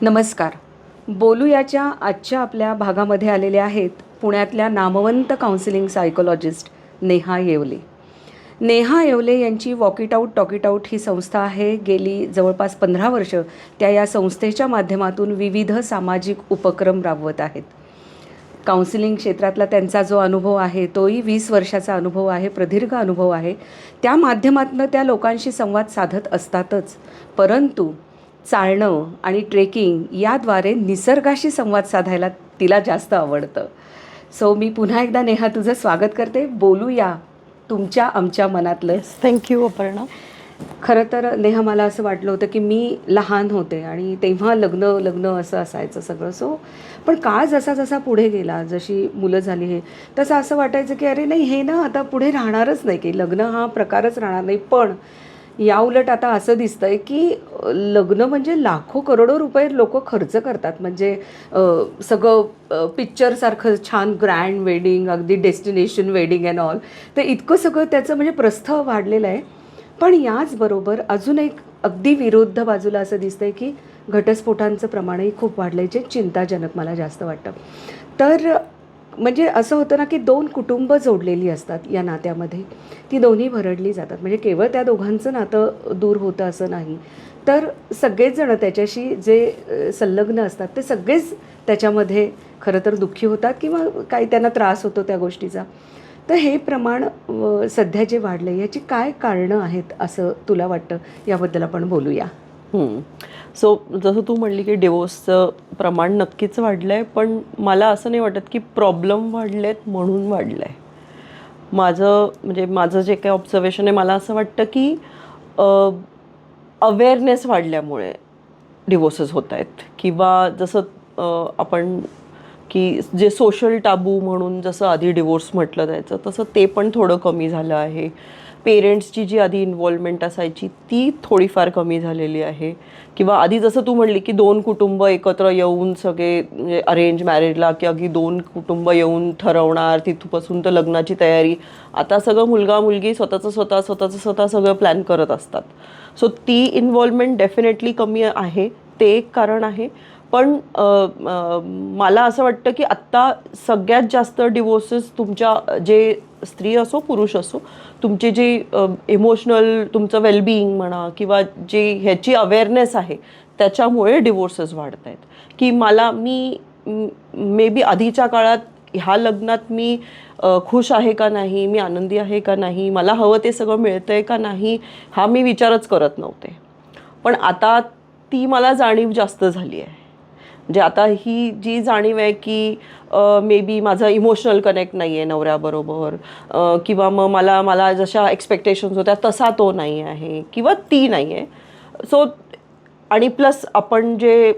नमस्कार. बोलूयाच्या आजच्या आपल्या भागामध्ये आलेले आहेत पुण्यातल्या नामवंत काउन्सिलिंग सायकोलॉजिस्ट नेहा येवले. नेहा येवले यांची walk it out talk it out ही संस्था आहे. गेली जवळपास 15 वर्ष त्या या संस्थेच्या माध्यमातून विविध सामाजिक उपक्रम राबवत आहेत. काउन्सिलिंग क्षेत्रातला त्यांचा जो अनुभव आहे तोही 20 वर्षाचा अनुभव आहे, प्रदीर्घ अनुभव आहे. त्या माध्यमातून त्या लोकांशी संवाद साधत असतातच, परंतु चालणं आणि ट्रेकिंग याद्वारे निसर्गाशी संवाद साधायला तिला जास्त आवडतं. सो मी पुन्हा एकदा नेहा तुझं स्वागत करते. बोलूया तुमच्या आमच्या मनातलं. थँक्यू अपर्णा. खरं तर नेहा मला असं वाटलं होतं की मी लहान होते आणि तेव्हा लग्न असं असायचं सगळं. सो पण काळ जसा जसा पुढे गेला, जशी मुलं झाली हे तसं असं वाटायचं की अरे नाही, हे ना आता पुढे राहणारच नाही, की लग्न हा प्रकारच राहणार नाही. पण याउलट आता असं दिसतंय की लग्न म्हणजे लाखो करोडो रुपये लोक खर्च करतात. म्हणजे सगळं पिक्चरसारखं छान ग्रँड वेडिंग, अगदी डेस्टिनेशन वेडिंग अँड ऑल. तर इतकं सगळं त्याचं म्हणजे प्रस्थ वाढलेलं आहे. पण याचबरोबर अजून एक अगदी विरुद्ध बाजूला असं दिसतंय की घटस्फोटांचं प्रमाणही खूप वाढलं आहे, जे चिंताजनक मला जास्त वाटतं. तर म्हणजे असं होतं ना की दोन कुटुंब जोडलेली असतात या नात्यामध्ये, ती दोन्ही भरडली जातात. म्हणजे केवळ त्या दोघांचं नातं दूर होतं असं नाही, तर सगळेच जण त्याच्याशी जे संलग्न असतात ते सगळेच त्याच्यामध्ये खरं तर दुःखी होतात किंवा काही त्यांना त्रास होतो त्या गोष्टीचा. तर हे प्रमाण सध्या जे वाढलं आहे याची काय कारणं आहेत असं तुला वाटतं? याबद्दल आपण बोलूया. सो जसं तू म्हणली की डिवोर्सचं प्रमाण नक्कीच वाढलं आहे, पण मला असं नाही वाटत की प्रॉब्लेम वाढले आहेत म्हणून वाढलं आहे. माझं जे काही ऑब्झर्वेशन आहे, मला असं वाटतं की अवेअरनेस वाढल्यामुळे डिवोर्सेस होत आहेत. किंवा जसं आपण की जे सोशल टाबू म्हणून जसं आधी डिवोर्स म्हटलं जायचं तसं ते पण थोडं कमी झालं आहे. पेरेंट्सची जी आधी इन्व्हॉल्वमेंट असायची ती थोडीफार कमी झालेली आहे. किंवा आधी जसं तू म्हणली की दोन कुटुंब एकत्र येऊन सगळे, म्हणजे अरेंज मॅरेजला की अगदी दोन कुटुंब येऊन ठरवणार, तिथपासून तर लग्नाची तयारी. आता सगळं मुलगा मुलगी स्वतः सगळं प्लॅन करत असतात. सो ती इन्व्हॉल्वमेंट डेफिनेटली कमी आहे, ते एक कारण आहे. पण मला असं वाटतं की आत्ता सगळ्यात जास्त डिवोर्सेस तुमच्या, जे स्त्री असो पुरुष असो, तुमची जी इमोशनल तुमचं वेलबिईंग म्हणा किंवा जे ह्याची अवेअरनेस आहे त्याच्यामुळे डिवोर्सेस वाढत आहेत. की मी मे बी आधीच्या काळात ह्या लग्नात मी खुश आहे का नाही, मी आनंदी आहे का नाही, मला हवं ते सगळं मिळतं आहे का नाही, हा मी विचारच करत नव्हते. पण आता ती मला जाणीव जास्त झाली आहे. म्हणजे आता ही जी जाणीव आहे की मे बी माझं इमोशनल कनेक्ट नाही आहे नवऱ्याबरोबर, किंवा मग मला जशा एक्सपेक्टेशन्स होत्या तसा तो नाही आहे किंवा ती नाही आहे. सो आणि प्लस आपण जे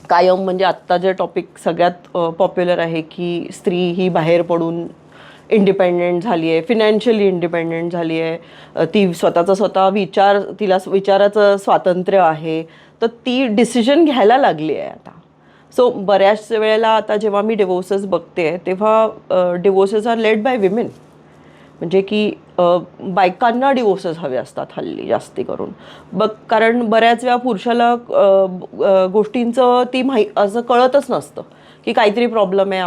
कायम, म्हणजे आत्ता जे टॉपिक सगळ्यात पॉप्युलर आहे की स्त्री ही बाहेर पडून इंडिपेंडेंट झाली आहे, फिनॅन्शियली इंडिपेंडेंट झाली आहे, ती स्वतः तिला विचाराचं स्वातंत्र्य आहे, तर ती डिसिजन घ्यायला लागली आहे आता. सो बऱ्याच वेळेला आता जेव्हा मी डिवोर्सेस बघते तेव्हा divorces are led by women. म्हणजे की बायकांना डिवोर्सेस हवे असतात हल्ली जास्ती करून. कारण बऱ्याच वेळा पुरुषाला गोष्टींचं असं कळतच नसतं की काहीतरी प्रॉब्लेम आहे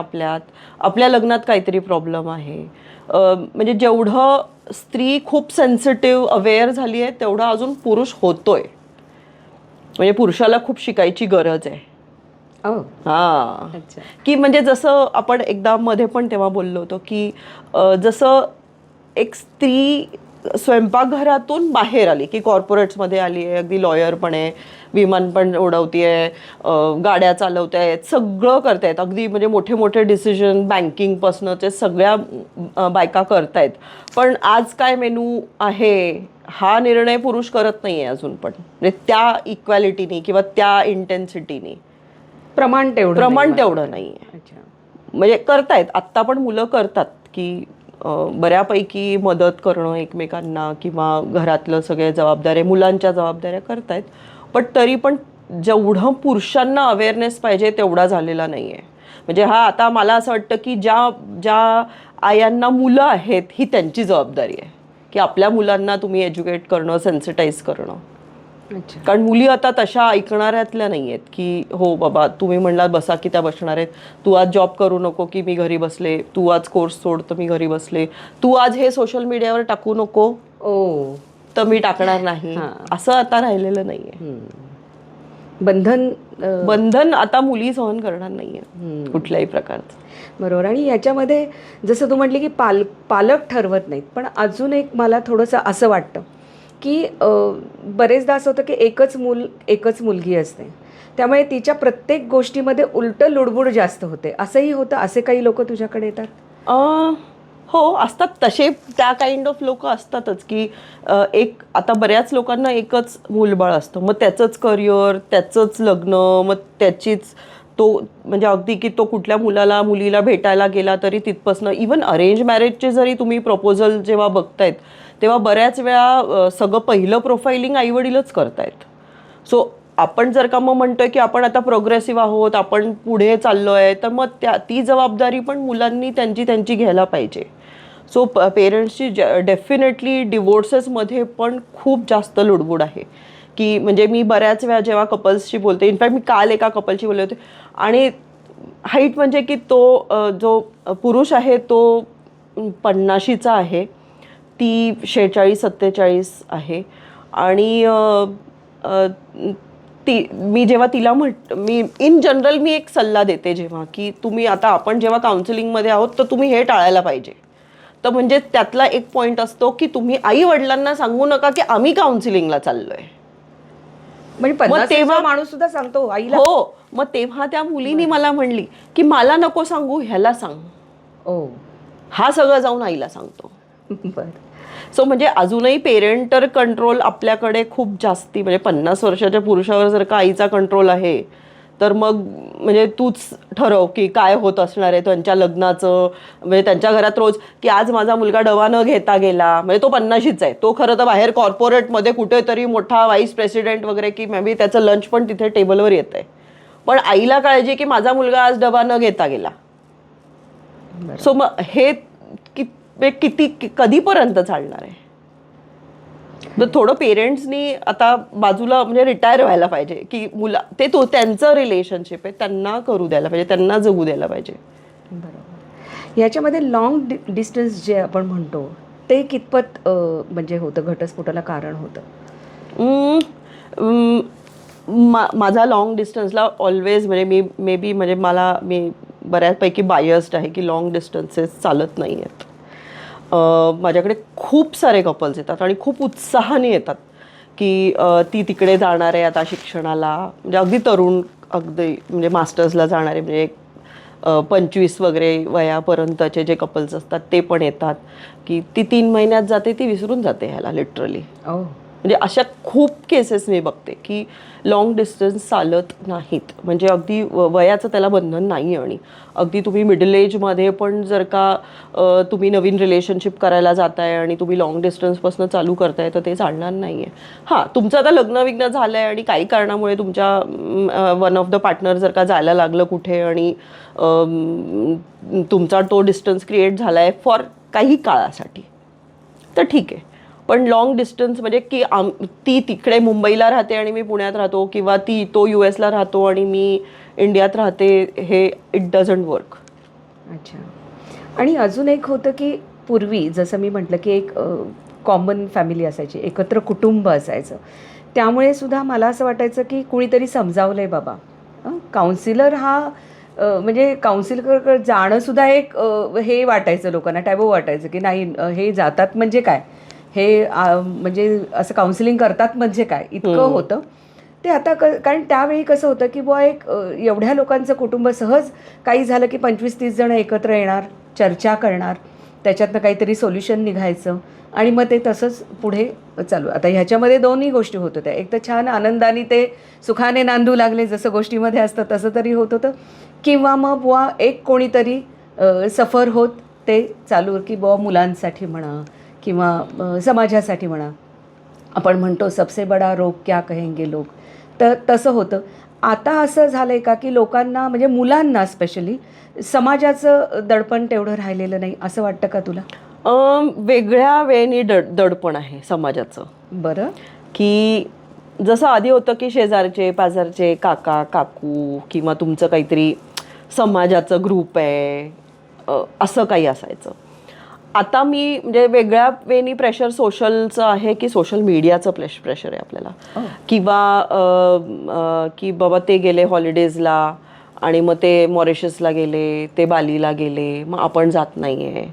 आपल्या लग्नात काहीतरी प्रॉब्लेम आहे. म्हणजे जेवढं स्त्री खूप सेन्सिटिव्ह अवेअर झाली आहे तेवढं अजून पुरुष होतोय. म्हणजे पुरुषाला खूप शिकायची गरज आहे. की म्हणजे जसं आपण एकदा मध्ये पण तेव्हा बोललो होतो की जसं एक स्त्री स्वयंपाकघरातून बाहेर आली की कॉर्पोरेट्समध्ये आली आहे, अगदी लॉयर पण आहे, विमान पण उडवती आहे, गाड्या चालवत आहेत, सगळं करतायत, अगदी म्हणजे मोठे मोठे डिसिजन बँकिंगपासूनचे सगळ्या बायका करतायत. पण आज काय मेनू आहे हा निर्णय पुरुष करत नाही आहे अजून पण. म्हणजे त्या इक्वॅलिटीनी किंवा त्या इंटेन्सिटीनी प्रमाण तेवढं नाही आहे. म्हणजे करतायत आत्ता पण मुलं करतात की बऱ्यापैकी मदत करणं एकमेकांना किंवा घरातलं सगळ्या जबाबदाऱ्या, मुलांच्या जबाबदाऱ्या करतायत. पण तरी पण जेवढं पुरुषांना अवेअरनेस पाहिजे तेवढा झालेला नाही आहे. म्हणजे आता मला असं वाटतं की ज्या आयांना मुलं आहेत ही त्यांची जबाबदारी आहे की आपल्या मुलांना तुम्ही एज्युकेट करणं, सेन्सिटाईज करणं. अच्छा. कारण मुली आता तशा ऐकणाऱ्यातल्या नाही आहेत की हो बाबा तुम्ही म्हणलात बसा की त्या बसणार आहेत, तू आज जॉब करू नको की मी घरी बसले, तू आज कोर्स सोड तर मी घरी बसले, तू आज हे सोशल मीडियावर टाकू नको ओ. तर मी टाकणार नाही, हां. असं आता राहिलेलं नाहीये. बंधन बंधन आता मुली सहन करणार नाहीये कुठल्याही प्रकारचं. बरोबर. आणि याच्यामध्ये जसं तू म्हटली की पालक ठरवत नाहीत, पण अजून एक मला थोडंसं असं वाटतं की बरेचदा असं होतं की एकच मुलगी असते, त्यामुळे तिच्या प्रत्येक गोष्टीमध्ये उलटं लुडबुड जास्त होते. असंही होतं? असे काही लोक तुझ्याकडे येतात? हो असतात तसे, त्या काइंड ऑफ लोक असतातच की एक आता बऱ्याच लोकांना एकच मूलबाळ असतं, मग त्याचंच करिअर, त्याचंच लग्न, मग त्याचीच तो म्हणजे अगदी की तो कुठल्या मुलीला भेटायला गेला तरी तिथपासनं इवन अरेंज मॅरेजचे जरी तुम्ही प्रपोजल जेव्हा बघतायत तेव्हा बऱ्याच वेळा सगळं पहिलं प्रोफाइलिंग आईवडीलच करतायत. सो आपण जर का मग म्हणतोय की आपण आता प्रोग्रेसिव्ह आहोत, आपण पुढे चाललोय, तर मग ती जबाबदारी पण मुलांनी त्यांची घ्यायला पाहिजे. सो पेरेंट्सची डेफिनेटली डिवोर्सेसमध्ये पण खूप जास्त लुडबुड आहे की म्हणजे मी बऱ्याच वेळा जेव्हा कपल्सशी बोलते, इनफॅक्ट मी काल एका कपलशी बोलले होते आणि हाईट म्हणजे की तो जो पुरुष आहे तो 50शीचा आहे, ती 46-47 आहे आणि मी जेव्हा तिला मी इन जनरल मी एक सल्ला देते जेव्हा की तुम्ही आता आपण जेव्हा काउन्सिलिंगमध्ये आहोत तर तुम्ही हे टाळायला पाहिजे. तर म्हणजे त्यातला एक पॉईंट असतो की तुम्ही आई वडिलांना सांगू नका की आम्ही काउन्सिलिंगला चाललोय. म्हणजे तेव्हा माणूस सुद्धा सांगतो आईला. हो, मग तेव्हा त्या मुलीने मला म्हणली की मला नको सांगू, ह्याला सांग. ओ. हा सगळं जाऊन आईला सांगतो. बरं. सो म्हणजे अजूनही पेरेंटर कंट्रोल आपल्याकडे खूप जास्ती, म्हणजे 50 वर्षाच्या पुरुषावर जर का आईचा कंट्रोल आहे तर मग म्हणजे तूच ठरव की काय होत असणार आहे त्यांच्या लग्नाचं. म्हणजे त्यांच्या घरात रोज की आज माझा मुलगा डबा न घेता गेला, म्हणजे तो 50शीच आहे, तो खरं तर बाहेर कॉर्पोरेटमध्ये कुठेतरी मोठा व्हाईस प्रेसिडेंट वगैरे की मे बी त्याचं लंच पण तिथे टेबलवर येत आहे, पण आईला काळजी की माझा मुलगा आज डबा न घेता गेला. सो मग हे किती कधीपर्यंत चालणार आहे? थोडं पेरेंट्सनी आता बाजूला म्हणजे रिटायर व्हायला पाहिजे की त्यांचं रिलेशनशिप आहे, त्यांना करू द्यायला पाहिजे, त्यांना जगू द्यायला पाहिजे. बरोबर. याच्यामध्ये लॉंग डिस्टन्स जे आपण म्हणतो ते कितपत म्हणजे होतं, घटस्फोटाला कारण होतं? माझा लॉंग डिस्टन्सला ऑलवेज म्हणजे मी बऱ्यापैकी बायस्ड आहे की लॉंग डिस्टन्सेस चालत नाही आहेत. माझ्याकडे खूप सारे कपल्स येतात आणि खूप उत्साहाने येतात की ती तिकडे जाणार आहे आता शिक्षणाला, म्हणजे अगदी तरुण, अगदी म्हणजे मास्टर्सला जाणारे, म्हणजे 25 वगैरे वयापर्यंतचे जे कपल्स असतात ते पण येतात की ती 3 महिन्यात जाते, ती विसरून जाते ह्याला लिटरली. म्हणजे अशा खूप केसेस मी बघते की लॉंग डिस्टन्स चालत नाहीत. म्हणजे अगदी वयाचं त्याला बंधन नाही, आणि अगदी तुम्ही मिडल एजमध्ये पण जर का तुम्ही नवीन रिलेशनशिप करायला जाताय आणि तुम्ही लॉंग डिस्टन्सपासून चालू करताय तर ते चालणार नाही आहे. हां, तुमचं आता लग्न झालं आहे आणि काही कारणामुळे तुमच्या वन ऑफ द पार्टनर जर का जायला लागलं कुठे आणि तुमचा तो डिस्टन्स क्रिएट झाला आहे फॉर काही काळासाठी, तर ठीक आहे. पण लॉंग डिस्टन्स म्हणजे की ती तिकडे मुंबईला राहते आणि मी पुण्यात राहतो, किंवा तो US ला राहतो आणि मी इंडियात राहते, हे इट डझंट वर्क. अच्छा. आणि अजून एक होतं की पूर्वी जसं मी म्हटलं की एक कॉमन फॅमिली असायची, एकत्र कुटुंब असायचं, त्यामुळे सुद्धा मला असं वाटायचं की कुणीतरी समजावलं आहे बाबा. काउन्सिलर हा म्हणजे काउन्सिलरकडे जाणं सुद्धा एक हे वाटायचं, लोकांना टॅबू वाटायचं की नाही हे जातात म्हणजे काय, हे म्हणजे असं काउन्सिलिंग करतात म्हणजे काय, इतकं होतं ते. आता कारण त्यावेळी कसं होतं की बुवा एक एवढ्या लोकांचं कुटुंब सहज काही झालं की 25-30 जण एकत्र येणार, चर्चा करणार, त्याच्यातनं काहीतरी सोल्युशन निघायचं आणि मग ते तसंच पुढे चालू. आता ह्याच्यामध्ये दोन्ही गोष्टी होत होत्या, एक तर छान आनंदाने ते सुखाने नांदू लागले जसं गोष्टीमध्ये असतं तसं तरी होत होतं, किंवा मग बुवा एक कोणीतरी सफर होत ते चालू की बुवा मुलांसाठी म्हणा किंवा समाजासाठी म्हणा, आपण म्हणतो सबसे बडा रोग क्या कहेंगे लोग, तर तसं होतं. आता असं झालं आहे का की लोकांना म्हणजे मुलांना स्पेशली समाजाचं दडपण तेवढं राहिलेलं नाही, असं वाटतं का तुला? वेगळ्या वेळेने दडपण आहे समाजाचं. बरं. की जसं आधी होतं की शेजारचे पाजारचे काका काकू किंवा तुमचं काहीतरी समाजाचं ग्रुप आहे, असं काही असायचं. आता मी म्हणजे वेगळ्या वेनी प्रेशर सोशलचं आहे की सोशल मीडियाचं प्रेशर आहे आपल्याला, किंवा की बाबा ते गेले हॉलिडेजला आणि मग ते मॉरिशसला गेले, ते बालीला गेले, मग आपण जात नाही आहे,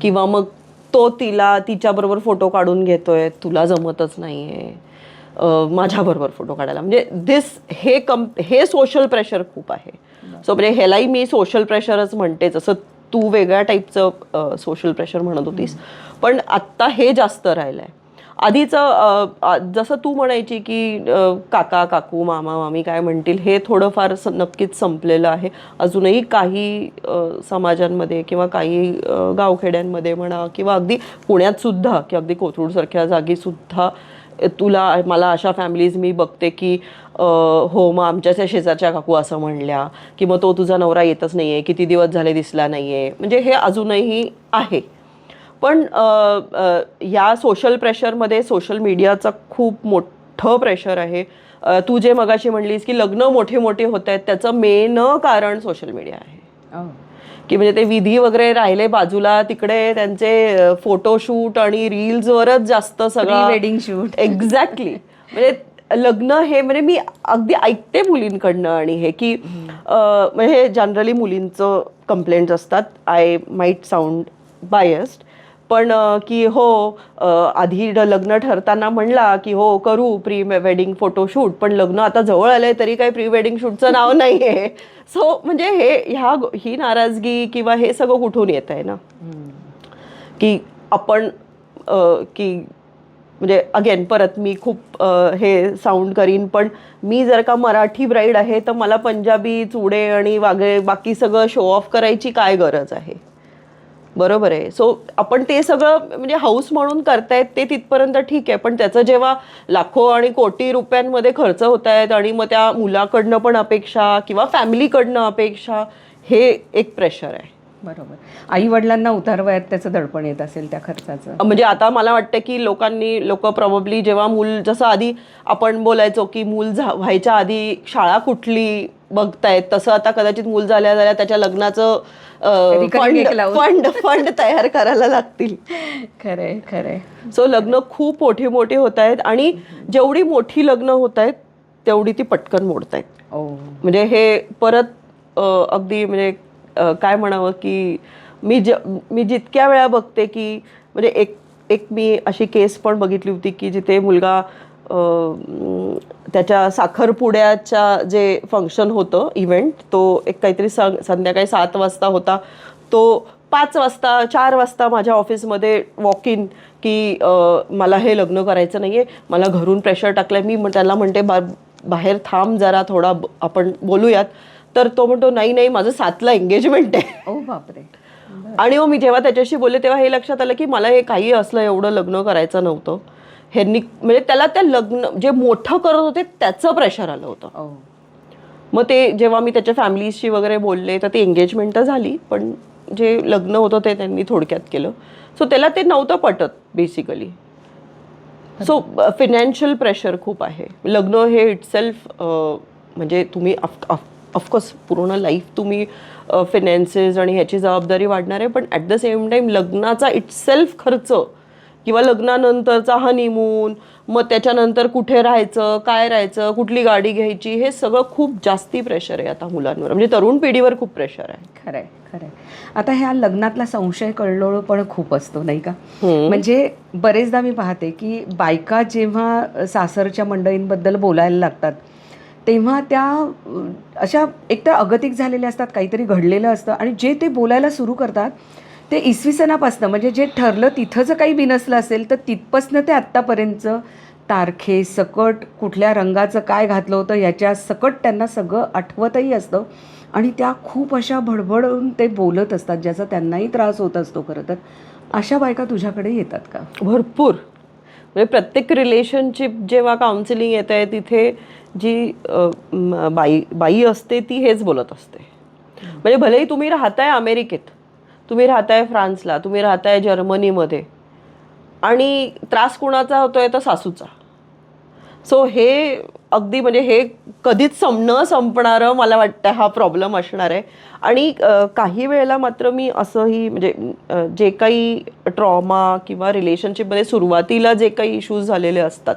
किंवा मग तो तिच्याबरोबर फोटो काढून घेतोय, तुला जमतच नाही आहे माझ्याबरोबर फोटो काढायला. म्हणजे हे सोशल प्रेशर खूप आहे. सो म्हणजे ह्यालाही मी सोशल प्रेशरच म्हणते, जसं तू वेगळ्या टाईपचं सोशल प्रेशर म्हणत होतीस, पण आत्ता हे जास्त राहिलं आहे. आधीचं जसं तू म्हणायची की काका काकू मामा मामी काय म्हणतील, हे थोडंफार नक्कीच संपलेलं आहे. अजूनही काही समाजांमध्ये किंवा काही गावखेड्यांमध्ये म्हणा, किंवा अगदी पुण्यात सुद्धा, की अगदी कोथरूडसारख्या जागी सुद्धा मला अशा फॅमिलीज मी बघते की हो मग आमच्याच शेजारच्या काकू असं म्हणल्या, की मग तो तुझा नवरा येतच नाही आहे, किती दिवस झाले दिसला नाही आहे. म्हणजे हे अजूनही आहे. पण या सोशल प्रेशरमध्ये सोशल मीडियाचा खूप मोठं प्रेशर आहे. तू जे मगाशी म्हणलीस की लग्न मोठे मोठे होत आहेत, त्याचं मेन कारण सोशल मीडिया आहे. की म्हणजे ते विधी वगैरे राहिले बाजूला, तिकडे त्यांचे फोटोशूट आणि रील्सवरच जास्त सगळं वेडिंग शूट. एक्झॅक्टली. म्हणजे लग्न हे म्हणजे मी अगदी ऐकते मुलींकडनं, आणि हे की म्हणजे जनरली मुलींचं कंप्लेंट्स असतात. आय माईट साऊंड बायस्ड, पण की हो आधी लग्न ठरताना म्हणला की हो करू प्री वेडिंग फोटोशूट, पण लग्न आता जवळ आलंय तरी काही प्री वेडिंग शूटचं नाव नाही आहे. सो म्हणजे ही नाराजगी किंवा हे सगळं कुठून येत आहे ना, की आपण की म्हणजे अगेन परत मी खूप हे साऊंड करीन, पण मी जर का मराठी ब्राईड आहे तर मला पंजाबी चुडे आणि बाकी सगळं शो ऑफ करायची काय गरज आहे. बरोबर आहे. सो आपण ते सगळं म्हणजे हाऊस म्हणून करतायत ते तिथपर्यंत ठीक आहे, पण त्याचं जेव्हा लाखो आणि कोटी रुपयांमध्ये खर्च होत आहेत आणि मग त्या मुलाकडनं पण अपेक्षा किंवा फॅमिलीकडनं अपेक्षा, हे एक प्रेशर आहे. बरोबर. आई वडिलांना उतारवयात त्याचं दडपण येत असेल त्या खर्चाचं. म्हणजे आता मला वाटतं की लोक प्रॉब्ली जेव्हा मूल, जसं आधी आपण बोलायचो की मूल व्हायच्या आधी शाळा कुठली बघतायत, तसं आता कदाचित मूल झाल्या त्याच्या लग्नाचं फंड तयार करायला लागतील. खरंय खरंय. सो लग्न खूप मोठी मोठी होत आहेत, आणि जेवढी मोठी लग्न होत आहेत तेवढी ती पटकन मोडतायत. म्हणजे हे परत अगदी म्हणजे काय म्हणावं की मी जितक्या वेळा बघते की म्हणजे एक मी अशी केस पण बघितली होती की जिथे मुलगा त्याच्या साखरपुड्याच्या जे फंक्शन होतं इव्हेंट, तो एक काहीतरी संध्याकाळी 7 वाजता होता, तो 4 वाजता माझ्या ऑफिसमध्ये वॉक इन की मला हे लग्न करायचं नाही आहे, मला घरून प्रेशर टाकलं आहे. मी त्याला म्हणते बाहेर थांब जरा, थोडा आपण बोलूयात. तर तो म्हणतो नाही माझं 7ला एंगेजमेंट आहे. ओ बापरे. आणि मग मी जेव्हा त्याच्याशी बोलले तेव्हा हे लक्षात आलं की मला हे काही असलं एवढं लग्न करायचं नव्हतं. ह्यांनी म्हणजे त्याला त्या लग्न जे मोठं करत होते त्याचं प्रेशर आलं होतं. मग ते जेव्हा मी त्याच्या फॅमिलीशी वगैरे बोलले तर ती एंगेजमेंट तर झाली, पण जे लग्न होतं ते त्यांनी थोडक्यात केलं. सो त्याला ते नव्हतं पटत बेसिकली. सो फिनॅन्शियल प्रेशर खूप आहे. लग्न हे इटसेल्फ म्हणजे तुम्ही ऑफकोर्स पूर्ण लाईफ तुम्ही फिनॅन्सेस आणि ह्याची जबाबदारी वाढणार आहे, पण ॲट द सेम टाईम लग्नाचा इटसेल्फ खर्च किंवा लग्नानंतरचा हनीमून, मग त्याच्यानंतर कुठे राहायचं, काय राहायचं, कुठली गाडी घ्यायची, हे सगळं खूप जास्ती प्रेशर आहे आता मुलांवर. म्हणजे तरुण पिढीवर खूप प्रेशर आहे. खरंय खरंय. आता ह्या लग्नातला संशय कळलोळ पण खूप असतो नाही का. म्हणजे बरेचदा मी पाहते की बायका जेव्हा सासरच्या मंडळींबद्दल बोलायला लागतात तेव्हा त्या अशा एकतर अगतिक झालेल्या असतात, काहीतरी घडलेलं असतं, आणि जे ते बोलायला सुरू करतात ते इसवी सनापासनं, म्हणजे जे ठरलं तिथं जर काही बिनसलं असेल तर तिथपासनं ते आत्तापर्यंतचं तारखे सकट, कुठल्या रंगाचं काय घातलं होतं याच्या सकट त्यांना सगळं आठवतही असतं, आणि त्या खूप अशा भडभडून ते बोलत असतात ज्याचा त्यांनाही त्रास होत असतो. खरं तर अशा बायका तुझ्याकडे येतात का? भरपूर. म्हणजे प्रत्येक रिलेशनशिप जेव्हा काउन्सिलिंग येत आहे तिथे जी बाई असते ती हेच बोलत असते. म्हणजे भलेही तुम्ही राहताय अमेरिकेत, तुम्ही राहताय फ्रान्सला, तुम्ही राहताय जर्मनीमध्ये, आणि त्रास कुणाचा होतोय तर सासूचा. सो हे अगदी म्हणजे हे कधीच न संपणारं मला वाटतं हा प्रॉब्लेम असणार आहे. आणि काही वेळेला मात्र मी असंही म्हणजे जे काही ट्रॉमा किंवा रिलेशनशिपमध्ये सुरुवातीला जे काही इश्यूज झालेले असतात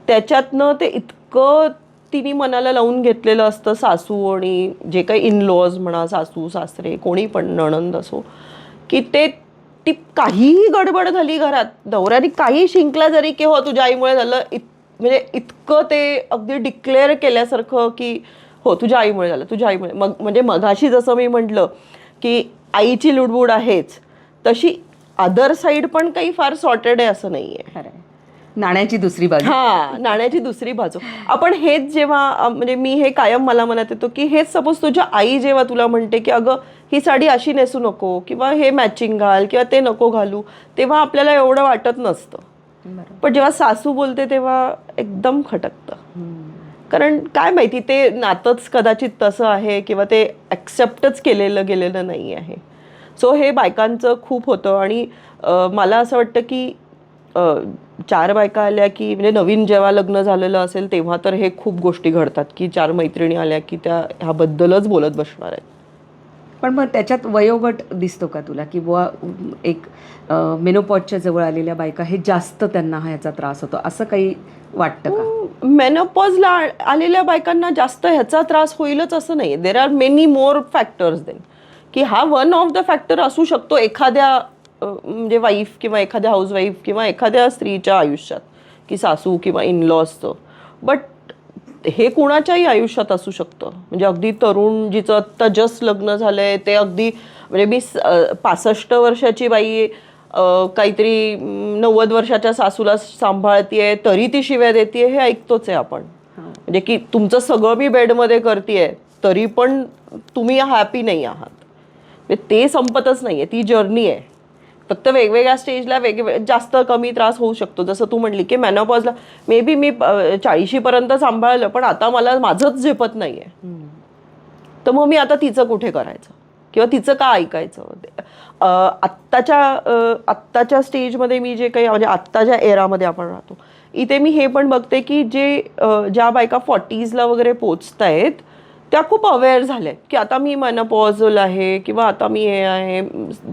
त्याच्यातनं ते इतकं तिने मनाला लावून घेतलेलं असतं, सासू आणि जे काही इनलॉज म्हणा, सासू सासरे कोणी पण, नणंद असो, की ते ती काहीही गडबड झाली घरात, नवऱ्याने काही शिंकला जरी की हो तुझ्या आईमुळे झालं, म्हणजे इतकं ते अगदी डिक्लेअर केल्यासारखं की हो तुझ्या आईमुळे झालं, तुझ्या आईमुळे. मग म्हणजे मघाशी जसं मी म्हटलं की आईची लुडबुड आहेच, तशी अदर साईड पण काही फार सॉर्टेड आहे असं नाही आहे. खरं आहे. नाण्याची दुसरी बाजू. हा, नाण्याची दुसरी बाजू. आपण हेच जेव्हा म्हणजे मी हे कायम मला म्हणत येतो की हेच सपोज तुझ्या आई जेव्हा तुला म्हणते की अगं ही साडी अशी नेसू नको किंवा हे मॅचिंग घाल किंवा ते नको घालू, तेव्हा आपल्याला एवढं वाटत नसतं. पण जेव्हा सासू बोलते तेव्हा एकदम खटकतं. कारण काय माहिती ते नातंच कदाचित तसं आहे किंवा ते ॲक्सेप्टच केलेलं गेलेलं नाही आहे. सो हे बायकांचं खूप होतं. आणि मला असं वाटतं की 4 बायका आल्या की म्हणजे नवीन जेव्हा लग्न झालेलं असेल तेव्हा तर हे खूप गोष्टी घडतात की 4 मैत्रिणी आल्या की त्या ह्याबद्दलच बोलत बसणार आहेत. पण मग त्याच्यात वयोगट दिसतो का तुला, की बुवा एक मेनोपॉजच्या जवळ आलेल्या बायका हे जास्त त्यांना ह्याचा त्रास होतो असं काही वाटतं का? मेनोपॉजला आलेल्या बायकांना जास्त ह्याचा त्रास होईलच असं नाही. There are many more factors then, की हा वन ऑफ द फॅक्टर असू शकतो एखाद्या म्हणजे वाईफ किंवा एखाद्या हाऊसवाईफ किंवा एखाद्या स्त्रीच्या आयुष्यात, की सासू किंवा इनलॉजचं. बट हे कुणाच्याही आयुष्यात असू शकतं. म्हणजे अगदी तरुण जिचं आत्ता जस्ट लग्न झालं आहे ते अगदी म्हणजे मी 65 वर्षाची बाई काहीतरी 90 वर्षाच्या सासूला सांभाळतीये तरी ती शिव्या देते हे ऐकतोच आहे आपण. म्हणजे की तुमचं सगळं मी बेडमध्ये करते तरी पण तुम्ही हॅपी नाही आहात. म्हणजे ते संपतच नाही आहे, ती जर्नी आहे. फक्त वेगवेगळ्या स्टेजला जास्त कमी त्रास होऊ शकतो. जसं तू म्हणली की मेनोपॉजला मे बी मी 40पर्यंत सांभाळलं पण आता मला माझंच झेपत नाही आहे, तर मग मी आता तिचं कुठे करायचं किंवा तिचं का ऐकायचं. आत्ताच्या स्टेजमध्ये मी जे काही म्हणजे आत्ताच्या एरामध्ये आपण राहतो इथे मी हे पण बघते की ज्या बायका 40sला वगैरे पोचतायत त्या खूप अवेअर झाल्या की आता मी मेनोपॉजल आहे किंवा आता मी हे आहे.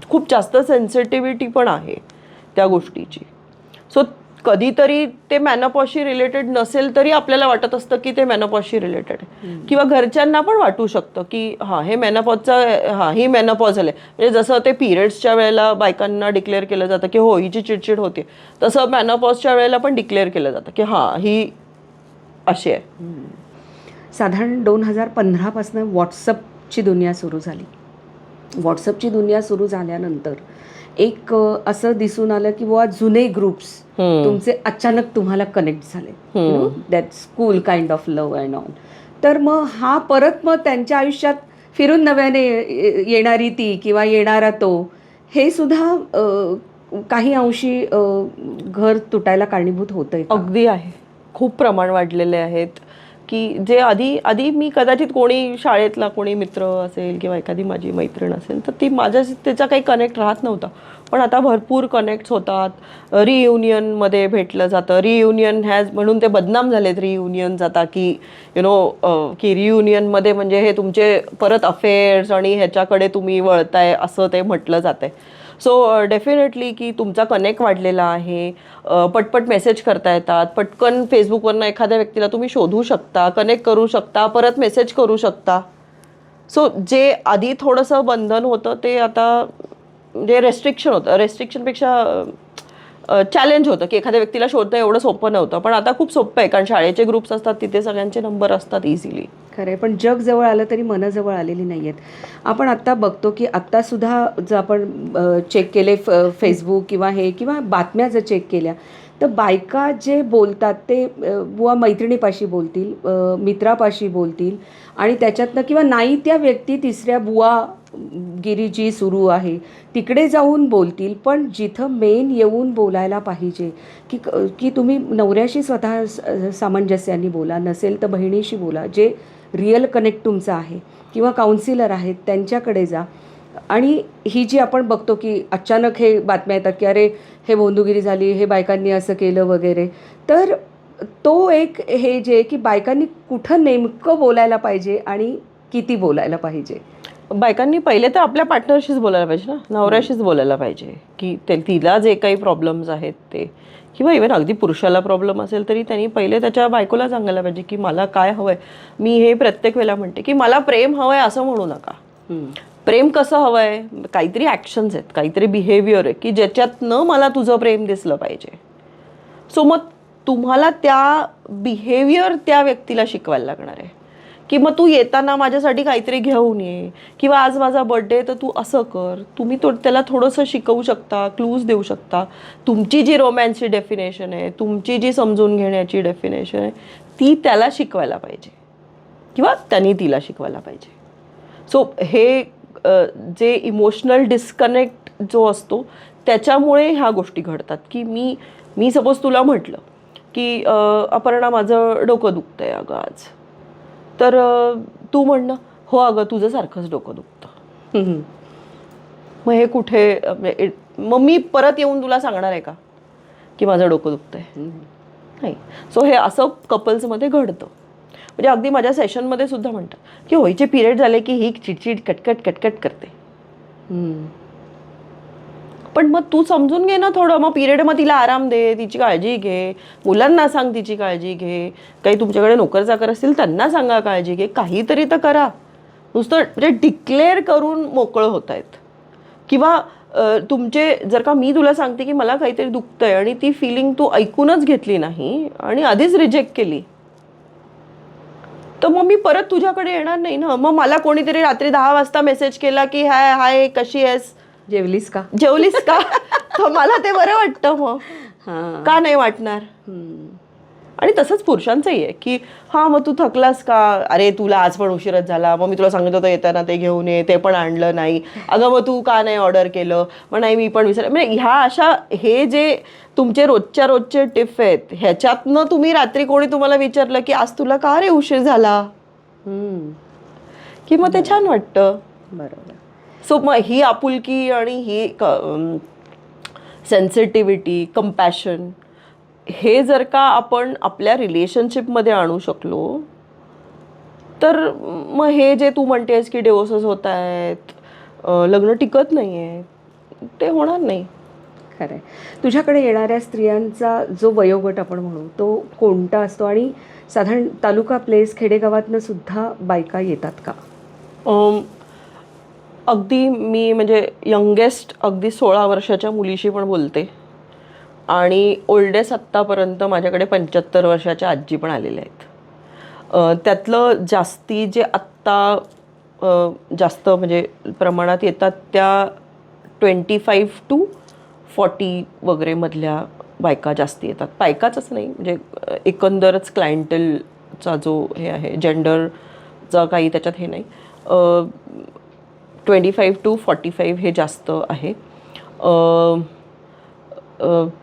खूप जास्त सेन्सिटिव्हिटी पण आहे त्या गोष्टीची. सो कधीतरी ते मेनोपॉजशी रिलेटेड नसेल तरी आपल्याला वाटत असतं की ते मेनोपॉजशी रिलेटेड आहे किंवा घरच्यांना पण वाटू शकतं की हां हे मेनोपॉजचं हां ही मेनोपॉजल आहे. म्हणजे जसं ते पिरियड्सच्या वेळेला बायकांना डिक्लेअर केलं जातं की हो हिची चिडचिड होते, तसं मेनोपॉजच्या वेळेला पण डिक्लेअर केलं जातं की हां ही अशी आहे. साधारण 2015पासून व्हॉट्सअपची दुनिया सुरू झाली. व्हॉट्सअपची दुनिया सुरू झाल्यानंतर एक असं दिसून आलं की बुवा जुने ग्रुप्स तुमचे अचानक तुम्हाला कनेक्ट झाले, that school kind of love and all. तर मग हा परत मग त्यांच्या आयुष्यात फिरून नव्याने येणारी ती किंवा येणारा तो हे सुद्धा काही अंशी घर तुटायला कारणीभूत होतंय का? अगदी आहे. खूप प्रमाण वाढलेले आहेत की जे आधी मी कदाचित कोणी शाळेतला कोणी मित्र असेल किंवा एखादी माझी मैत्रीण असेल तर ती माझ्याशी त्याचा काही कनेक्ट राहत नव्हता. पण आता भरपूर कनेक्ट्स होतात. रियुनियनमध्ये भेटलं जातं. रियुनियन म्हणून ते बदनाम झालेत रियुनियन जाता की की रियुनियनमध्ये म्हणजे हे तुमचे परत अफेअर्स आणि ह्याच्याकडे तुम्ही वळताय असं ते म्हटलं जातं आहे. सो डेफिनेटली की तुमचा कनेक्ट वाढलेला आहे. पटपट मेसेज करता येतात. पटकन फेसबुकवरनं एखाद्या व्यक्तीला तुम्ही शोधू शकता, कनेक्ट करू शकता, परत मेसेज करू शकता. सो जे आधी थोडंसं बंधन होतं ते आता म्हणजे रेस्ट्रिक्शन होतं. रेस्ट्रिक्शनपेक्षा चॅलेंज होतं की एखाद्या व्यक्तीला शोधणं एवढं सोपं नव्हतं. पण आता खूप सोपं आहे कारण शाळेचे ग्रुप्स असतात तिथे सगळ्यांचे नंबर असतात इझिली. खरं आहे. पण जग जवळ आलं तरी मनं जवळ आलेली नाही आहेत. आपण आत्ता बघतो की आत्तासुद्धा जर आपण चेक केले फेसबुक किंवा हे किंवा बातम्या जर चेक केल्या तर बायका जे बोलतात ते बुवा मैत्रिणीपाशी बोलतील, मित्रापाशी बोलतील आणि त्याच्यातनं किंवा नाही त्या व्यक्ती तिसऱ्या बुवा गिरी जी सुरू आहे तिकडे जाऊन बोलतील. पण जिथं मेन येऊन बोलायला पाहिजे की तुम्ही नवऱ्याशी स्वतः सामंजस्याने बोला, नसेल तर बहिणीशी बोला, जे रिअल कनेक्ट तुमचा आहे किंवा काउन्सिलर आहेत त्यांच्याकडे जा. आणि ही जी आपण बघतो की अचानक हे बातम्या येतात की अरे हे भोंदूगिरी झाली, हे बायकांनी असं केलं वगैरे, तर तो एक हे जे की बायकांनी कुठं नेमकं बोलायला पाहिजे आणि किती बोलायला पाहिजे. बायकांनी पहिले तर आपल्या पार्टनरशीच बोलायला पाहिजे ना, नवऱ्याशीच बोलायला पाहिजे की तिला जे काही प्रॉब्लेम्स आहेत ते, किंवा इव्हन अगदी पुरुषाला प्रॉब्लेम असेल तरी त्यांनी पहिले त्याच्या बायकोला सांगायला पाहिजे की मला काय हवंय. मी हे प्रत्येक वेळेला म्हणते की मला प्रेम हवंय असं म्हणू नका. प्रेम कसं हवंय, काहीतरी ॲक्शन्स आहेत, काहीतरी बिहेवियर आहे की ज्याच्यातनं मला तुझं प्रेम दिसलं पाहिजे. सो मग तुम्हाला त्या बिहेवियर त्या व्यक्तीला शिकवायला लागणार आहे की मग तू येताना माझ्यासाठी काहीतरी घेऊन ये, किंवा आज माझा बर्थडे तर तू असं कर. तुम्ही त्याला थोडंसं शिकवू शकता, क्लूज देऊ शकता. तुमची जी रोमॅन्सची डेफिनेशन आहे, तुमची जी समजून घेण्याची डेफिनेशन आहे, ती त्याला शिकवायला पाहिजे किंवा त्यांनी तिला शिकवायला पाहिजे. सो हे जे इमोशनल डिस्कनेक्ट जो असतो त्याच्यामुळे ह्या गोष्टी घडतात. की मी सपोज तुला म्हटलं की अपर्णा माझं डोकं दुखतंय अगं आज, तर तू म्हणणं हो अगं तुझं सारखंच डोकं दुखतं. मग हे कुठे, मग मी परत येऊन तुला सांगणार आहे का की माझं डोकं दुखतंय? नाही. सो हे असं कपल्समध्ये घडतं. म्हणजे अगदी माझ्या सेशनमध्ये सुद्धा म्हणतात की होईचे पिरियड झाले की ही चिडचिड कटकट करते. पण मग तू समजून घे ना थोडं. मग पिरियड, मग तिला आराम दे, तिची काळजी घे, मुलांना सांग तिची काळजी घे, काही तुमच्याकडे नोकर चाकर असतील त्यांना सांगा काळजी घे, काहीतरी तर करा. नुसतं म्हणजे डिक्लेअर करून मोकळं होत आहेत. किंवा तुमचे जर का मी तुला सांगते की मला काहीतरी दुखतंय आणि ती फिलिंग तू ऐकूनच घेतली नाही आणि आधीच रिजेक्ट केली, तर मग मी परत तुझ्याकडे येणार नाही ना. मग मला कोणीतरी रात्री 10 वाजता मेसेज केला की हाय हाय कशी आहेस, जेवलीस का, तर मला ते बरं वाटतं. मग का नाही वाटणार? आणि तसंच पुरुषांचंही आहे की हां मग तू थकलास का, अरे तुला आज पण उशीरच झाला, मग मी तुला सांगितलं होतं येताना ते घेऊन ये, ते पण आणलं नाही, अगं मग तू का नाही ऑर्डर केलं, मग नाही मी पण विसरले. म्हणजे ह्या अशा हे जे तुमचे रोजचे टिप आहेत ह्याच्यातनं तुम्ही रात्री कोणी तुम्हाला विचारलं की आज तुला का रे उशीर झाला, की मग ते छान वाटतं. बरोबर. सो मग ही आपुलकी आणि ही सेन्सिटिव्हिटी, कंपॅशन, हे जर का आपण आपल्या रिलेशनशिपमध्ये आणू शकलो तर मग हे जे तू म्हणतेस की डिवोर्सेस होत आहेत, लग्न टिकत नाही आहे, ते होणार नाही. खरं आहे. तुझ्याकडे येणाऱ्या स्त्रियांचा जो वयोगट आपण म्हणू तो कोणता असतो आणि साधारण तालुका प्लेस खेडेगावातनं सुद्धा बायका येतात का? अगदी मी म्हणजे यंगेस्ट अगदी 16 वर्षाच्या मुलीशी पण बोलते आणि ओल्डेस्ट आत्तापर्यंत माझ्याकडे 75 वर्षाच्या आजी पण आलेल्या आहेत. त्यातलं जास्ती जे आत्ता जास्त म्हणजे प्रमाणात येतात त्या 25 to 40 वगैरे मधल्या बायका जास्ती येतात. बायकाच नाही म्हणजे एकंदरच क्लायंटेलचा जो हे आहे, जेंडरचा काही त्याच्यात हे नाही, 25 to 45 हे जास्त आहे.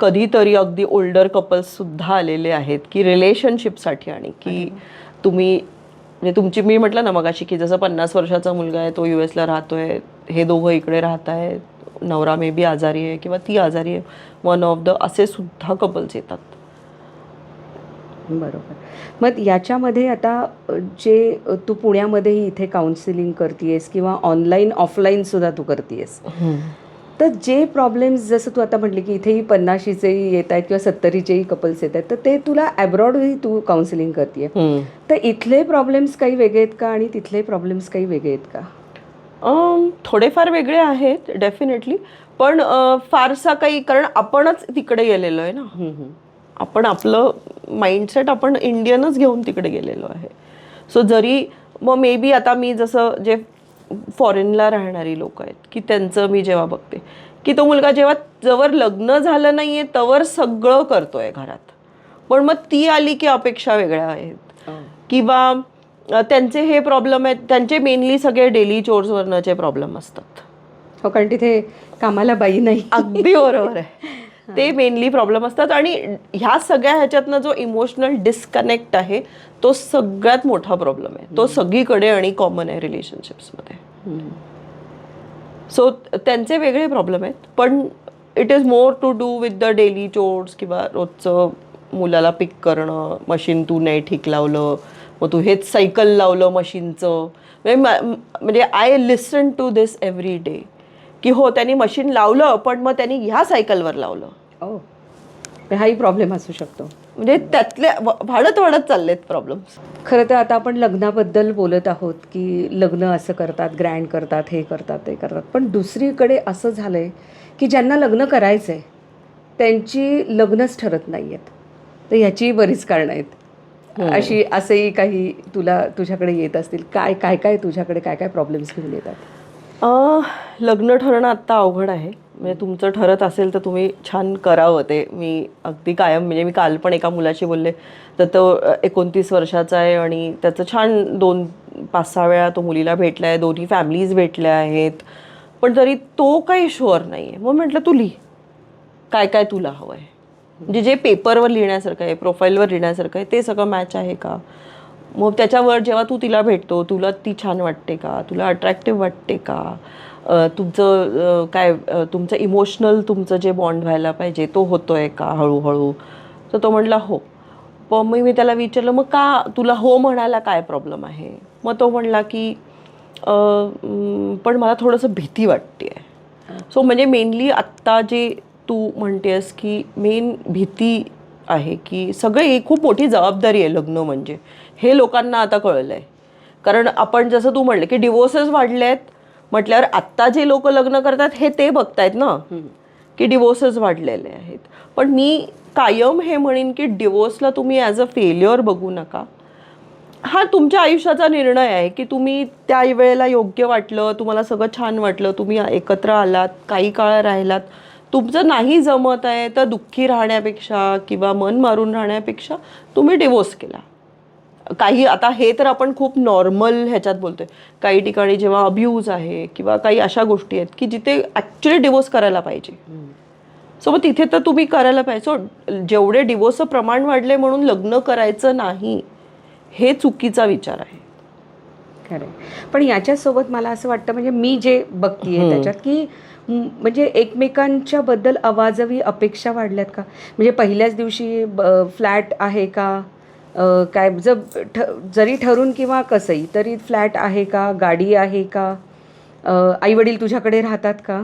कधीतरी अगदी ओल्डर कपल्ससुद्धा आलेले आहेत की रिलेशनशिपसाठी, आणि की तुम्ही म्हणजे मी म्हटलं ना मगाशी की जसं 50 वर्षाचा मुलगा आहे तो US ला राहतोय, हे दोघं इकडे राहत आहेत, नवरा मे बी आजारी आहे किंवा ती आजारी आहे, वन ऑफ द असे सुद्धा कपल्स येतात. बरोबर. मग याच्यामध्ये आता जे तू पुण्यामध्येही इथे काउन्सिलिंग करतेयस किंवा ऑनलाईन ऑफलाईनसुद्धा तू करतेयस, तर जे प्रॉब्लेम्स जसं तू आता म्हटली की इथेही 50शीचेही येत आहेत किंवा 70चेही कपल्स येत आहेत, तर ते तुला ॲब्रॉडही तू काउन्सिलिंग करतेय, तर इथले प्रॉब्लेम्स काही वेगळे आहेत का आणि तिथले प्रॉब्लेम्स काही वेगळे आहेत का? थोडेफार वेगळे आहेत डेफिनेटली, पण फारसा काही, कारण आपणच तिकडे गेलेलो आहे ना. आपण आपलं माइंडसेट आपण इंडियनच घेऊन तिकडे गेलेलो आहे. सो जरी मग मे बी आता मी जसं जे फॉरेनला राहणारी लोक आहेत की त्यांचं मी जेव्हा बघते की तो मुलगा जेव्हा जवळ लग्न झालं नाही आहे तवर सगळं करतोय घरात, पण मग ती आली की अपेक्षा वेगळ्या आहेत, किंवा त्यांचे हे प्रॉब्लेम आहेत, त्यांचे मेनली सगळे डेली चोर्सवरनचे प्रॉब्लेम असतात. हो, कारण तिथे कामाला बाई नाही. अगदी बरोबर आहे. ते मेनली प्रॉब्लेम असतात आणि ह्या सगळ्या ह्याच्यातनं जो इमोशनल डिस्कनेक्ट आहे तो सगळ्यात मोठा प्रॉब्लेम आहे. तो सगळीकडे आणि कॉमन आहे रिलेशनशिप्समध्ये. सो त्यांचे वेगळे प्रॉब्लेम आहेत, पण it is more to do with the daily chores किंवा रोजचं मुलाला पिक करणं, मशीन तू नाही ठीक लावलं, मग तू हेच सायकल लावलं मशीनचं. म्हणजे I listen to this every day की हो त्यांनी मशीन लावलं पण मग त्यांनी ह्या सायकलवर लावलं. ओ, हाही प्रॉब्लेम असू शकतो. म्हणजे त्यातले वाढत चाललेत प्रॉब्लेम्स. खरं तर आता आपण लग्नाबद्दल बोलत आहोत की लग्न असं करतात, ग्रँड करतात, हे करतात, ते करतात. पण दुसरीकडे असं झालं आहे की ज्यांना लग्न करायचं आहे त्यांची लग्नच ठरत नाही आहेत. तर ह्याची बरीच कारणं आहेत. असेही काही तुझ्याकडे येत असतील. काय तुझ्याकडे काय प्रॉब्लेम्स घेऊन येतात? लग्न ठरणं आत्ता अवघड आहे. म्हणजे तुमचं ठरत असेल तर तुम्ही छान करावं ते. मी अगदी कायम म्हणजे मी काल पण एका मुलाशी बोलले तर तो 29 वर्षाचा आहे आणि त्याचं छान 5-6 वेळा तो मुलीला भेटला आहे, दोन्ही फॅमिलीज भेटल्या आहेत, पण तरी तो काही शुअर नाही आहे. मग म्हटलं तू लिही काय तुला हवं आहे, म्हणजे जे पेपरवर लिहिण्यासारखं आहे, प्रोफाईलवर लिहिण्यासारखं आहे ते सगळं मॅच आहे का. मग त्याच्यावर जेव्हा तू तिला भेटतो तुला ती छान वाटते का, तुला अट्रॅक्टिव्ह वाटते का, तुमचं इमोशनल तुमचं जे बॉन्ड व्हायला पाहिजे तो होतोय का हळूहळू. तर तो म्हटला हो. पण मी त्याला विचारलं मग का तुला हो म्हणायला काय प्रॉब्लेम आहे. मग तो म्हणला की पण मला थोडंसं भीती वाटते आहे. सो म्हणजे मेनली आत्ता जे तू म्हणतेस की मेन भीती आहे की सगळे खूप मोठी जबाबदारी आहे लग्न म्हणजे, हे लोकांना आता कळलं आहे. कारण आपण जसं तू म्हणले की डिवोर्सेस वाढले आहेत म्हटल्यावर आत्ता जे लोक लग्न करतात हे ते बघतायत ना की डिवोर्सेस वाढलेले आहेत. पण मी कायम हे म्हणेन की डिवोर्सला तुम्ही ॲज अ फेल्युअर बघू नका. हा तुमच्या आयुष्याचा निर्णय आहे की तुम्ही त्या वेळेला योग्य वाटलं, तुम्हाला सगळं छान वाटलं, तुम्ही एकत्र आलात, काही काळ राहिलात, तुमचं नाही जमत आहे तर दुःखी राहण्यापेक्षा किंवा मन मारून राहण्यापेक्षा तुम्ही डिवोर्स केला. काही आता हे तर आपण खूप नॉर्मल ह्याच्यात बोलतोय. काही ठिकाणी जेव्हा अब्यूज आहे किंवा काही अशा गोष्टी आहेत की जिथे ॲक्च्युली डिवोर्स करायला पाहिजे, सो मग तिथे तर तुम्ही करायला पाहिजे. सो जेवढे डिवोर्सचं प्रमाण वाढले म्हणून लग्न करायचं नाही हे चुकीचा विचार आहे. खरं. पण याच्यासोबत मला असं वाटतं म्हणजे मी जे बघतीये त्याच्यात की म्हणजे एकमेकांच्या बद्दल अवाजवी अपेक्षा वाढल्यात का. म्हणजे पहिल्याच दिवशी फ्लॅट आहे का, काय जरी ठरून किंवा कसंही तरी फ्लॅट आहे का, गाडी आहे का, आईवडील तुझ्याकडे राहतात का,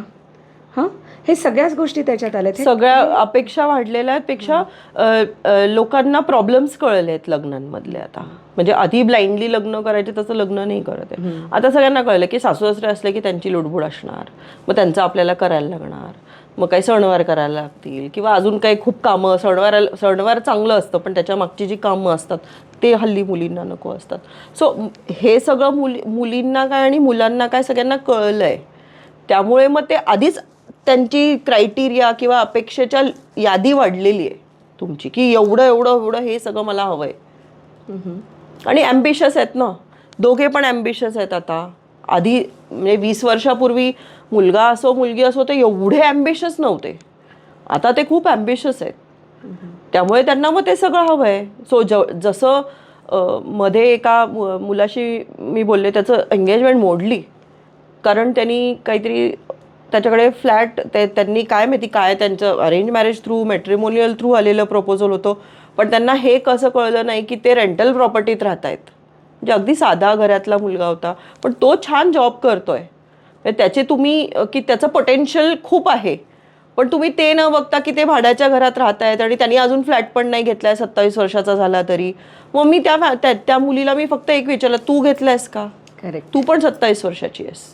हां, हे सगळ्याच गोष्टी त्याच्यात आल्यात. सगळ्या अपेक्षा वाढलेल्या आहेत पेक्षा लोकांना प्रॉब्लेम्स कळले आहेत लग्नांमधले आता. म्हणजे आधी ब्लाइंडली लग्न करायचे तसं लग्न नाही करत आहे. आता सगळ्यांना कळलं की सासू सासरे असले की त्यांची लुडबुड असणार, मग त्यांचं आपल्याला करायला लागणार, मग काही सणवार करायला लागतील किंवा अजून काही खूप कामं. सणवार चांगलं असतं पण त्याच्या मागची जी कामं असतात ते हल्ली मुलींना नको असतात. सो हे सगळं मुलींना काय आणि मुलांना काय सगळ्यांना कळलं आहे. त्यामुळे मग ते आधीच त्यांची क्रायटेरिया किंवा अपेक्षेच्या यादी वाढलेली आहे तुमची की एवढं हे सगळं मला हवं आहे. आणि ॲम्बिशियस आहेत ना, दोघे पण ॲम्बिशियस आहेत आता. आधी म्हणजे 20 वर्षापूर्वी मुलगा असो मुलगी असो ते एवढे ॲम्बिशियस नव्हते, आता ते खूप ॲम्बिशियस आहेत. त्यामुळे त्यांना मग ते सगळं हवं आहे. सो जसं मध्ये एका मुलाशी मी बोलले, त्याचं एंगेजमेंट मोडली कारण त्यांनी काहीतरी त्याच्याकडे फ्लॅट त्यांनी काय माहिती काय त्यांचं arrange marriage through matrimonial through आलेलं प्रपोजल होतं, पण त्यांना हे कसं कळलं नाही की ते रेंटल प्रॉपर्टीत राहत आहेत. म्हणजे अगदी साधा घरातला मुलगा होता पण तो छान जॉब करतोय, त्याचे तुम्ही की त्याचं पोटेन्शियल खूप आहे, पण तुम्ही ते न बघता की ते भाड्याच्या घरात राहत आहेत आणि त्यांनी अजून फ्लॅट पण नाही घेतलाय 27 वर्षाचा झाला तरी. मग मी त्या मुलीला मी फक्त एक विचारलं, तू घेतलायस का. करेक्ट. तू पण 27 वर्षाची आहेस.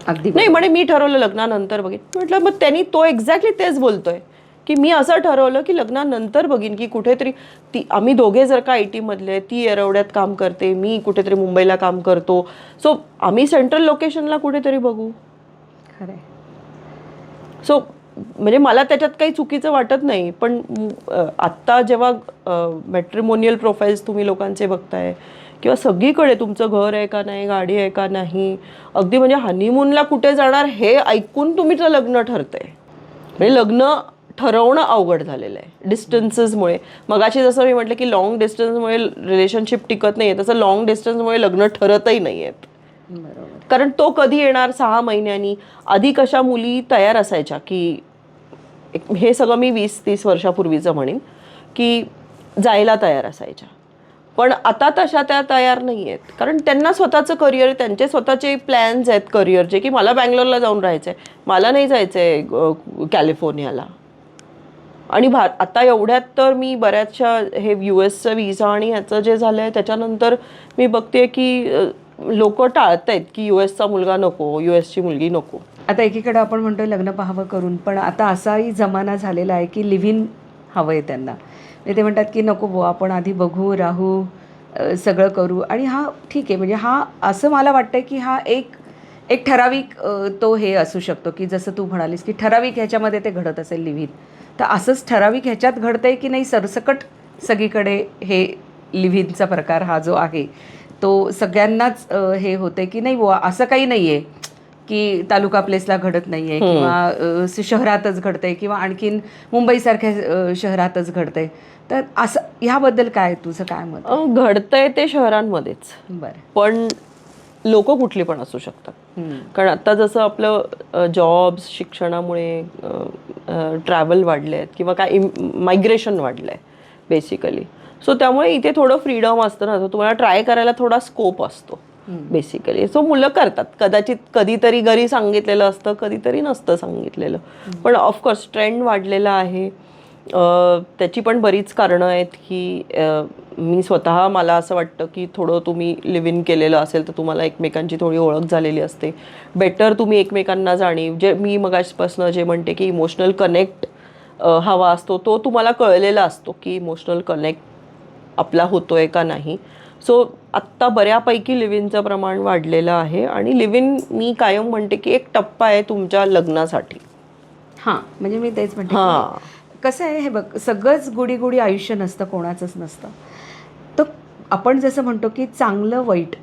अगदी नाही म्हणे मी ठरवलं लग्नानंतर बघीन. म्हटलं मग त्यांनी तो एक्झॅक्टली तेच बोलतोय की मी असं ठरवलं की लग्नानंतर बघीन की कुठेतरी आम्ही दोघे जर का IT मधले, ती येरवड्यात काम करते, मी कुठेतरी मुंबईला काम करतो, सो आम्ही सेंट्रल लोकेशनला कुठेतरी बघू. खरं. सो म्हणजे मला त्याच्यात काही चुकीचं वाटत नाही. पण आत्ता जेव्हा मॅट्रिमोनियल प्रोफाईल्स तुम्ही लोकांचे बघताय किंवा सगळीकडे तुमचं घर आहे का नाही, गाडी आहे का नाही, अगदी म्हणजे हनीमूनला कुठे जाणार हे ऐकून तुमचं लग्न ठरतंय. म्हणजे लग्न ठरवणं अवघड झालेलं आहे डिस्टन्सेसमुळे. मगाशी जसं मी म्हटलं की लॉंग डिस्टन्समुळे रिलेशनशिप टिकत नाही आहे, तसं लॉंग डिस्टन्समुळे लग्न ठरतही नाही आहेत. बरोबर. कारण तो कधी येणार 6 महिन्यांनी. आधी कशा मुली तयार असायच्या की हे सगळं मी 20-30 वर्षापूर्वीचं म्हणेन की जायला तयार असायच्या. पण आता तशा त्या तयार नाही आहेत, कारण त्यांना स्वतःचं करिअर, त्यांचे स्वतःचे प्लॅन्स आहेत करिअरचे, की मला बँगलोरला जाऊन राहायचं आहे, मला नाही जायचं आहे कॅलिफोर्नियाला. आणि आता एवढ्यात तर मी बऱ्याचशा हे US व्हिसा आणि ह्याचं जे झालं आहे त्याच्यानंतर मी बघते की लोक टाळत आहेत की US मुलगा नको, US मुलगी नको. आता एकीकडे आपण म्हणतोय लग्न पाहावं करून, पण आता असाही जमाना झालेला आहे की लिव्ह इन हवं आहे त्यांना. ते म्हणतात की नको बुवा, आपण आधी बघू, राहू, सगळं करू. आणि हा ठीक आहे, म्हणजे हा असं मला वाटतं की हा एक एक ठराविक तो हे असू शकतो की जसं तू म्हणालीस की ठराविक ह्याच्यामध्ये ते घडत असेल लिव्ह इन. तर असंच ठराविक ह्याच्यात घडतंय की नाही सरसकट सगळीकडे हे लिव्ह इनचा प्रकार हा जो आहे तो सगळ्यांनाच हे होते की नाही बुवा, असं काही नाही आहे की तालुका प्लेसला घडत नाही आहे किंवा शहरातच घडतंय किंवा आणखीन मुंबईसारख्या शहरातच घडतंय. तर असं ह्याबद्दल काय तुझं काय मत? घडतंय ते शहरांमध्येच, बरं, पण लोक कुठली पण असू शकतात. कारण आता जसं आपलं जॉब्स, शिक्षणामुळे ट्रॅव्हल वाढले आहेत किंवा काय मायग्रेशन वाढलं आहे बेसिकली. सो त्यामुळे इथे थोडं फ्रीडम असतं ना, तुम्हाला ट्राय करायला थोडा स्कोप असतो बेसिकली. सो मुलं करतात, कदाचित कधीतरी घरी सांगितलेलं असतं, कधीतरी नसतं सांगितलेलं. पण ऑफकोर्स ट्रेंड वाढलेला आहे. त्याची पण बरीच कारणं आहेत की मी स्वतः, मला असं वाटतं की थोडं तुम्ही लिव्ह इन केलेलं असेल तर तुम्हाला एकमेकांची थोडी ओळख झालेली असते. बेटर तुम्ही एकमेकांना जाणीव, जे मी मगाचपासून जे म्हणते की इमोशनल कनेक्ट हवा असतो तो तुम्हाला कळलेला असतो की इमोशनल कनेक्ट आपला होतोय का नाही. सो आत्ता बऱ्यापैकी लिव्ह इनचं प्रमाण वाढलेलं आहे. आणि लिव्ह इन मी कायम म्हणते की एक टप्पा आहे तुमच्या लग्नासाठी. हां, म्हणजे मी तेच म्हणते कसं आहे, हे बघ, सगळंच गुडी गुडी आयुष्य नसतं, कोणाचंच नसतं. तर आपण जसं म्हणतो की चांगलं वाईट,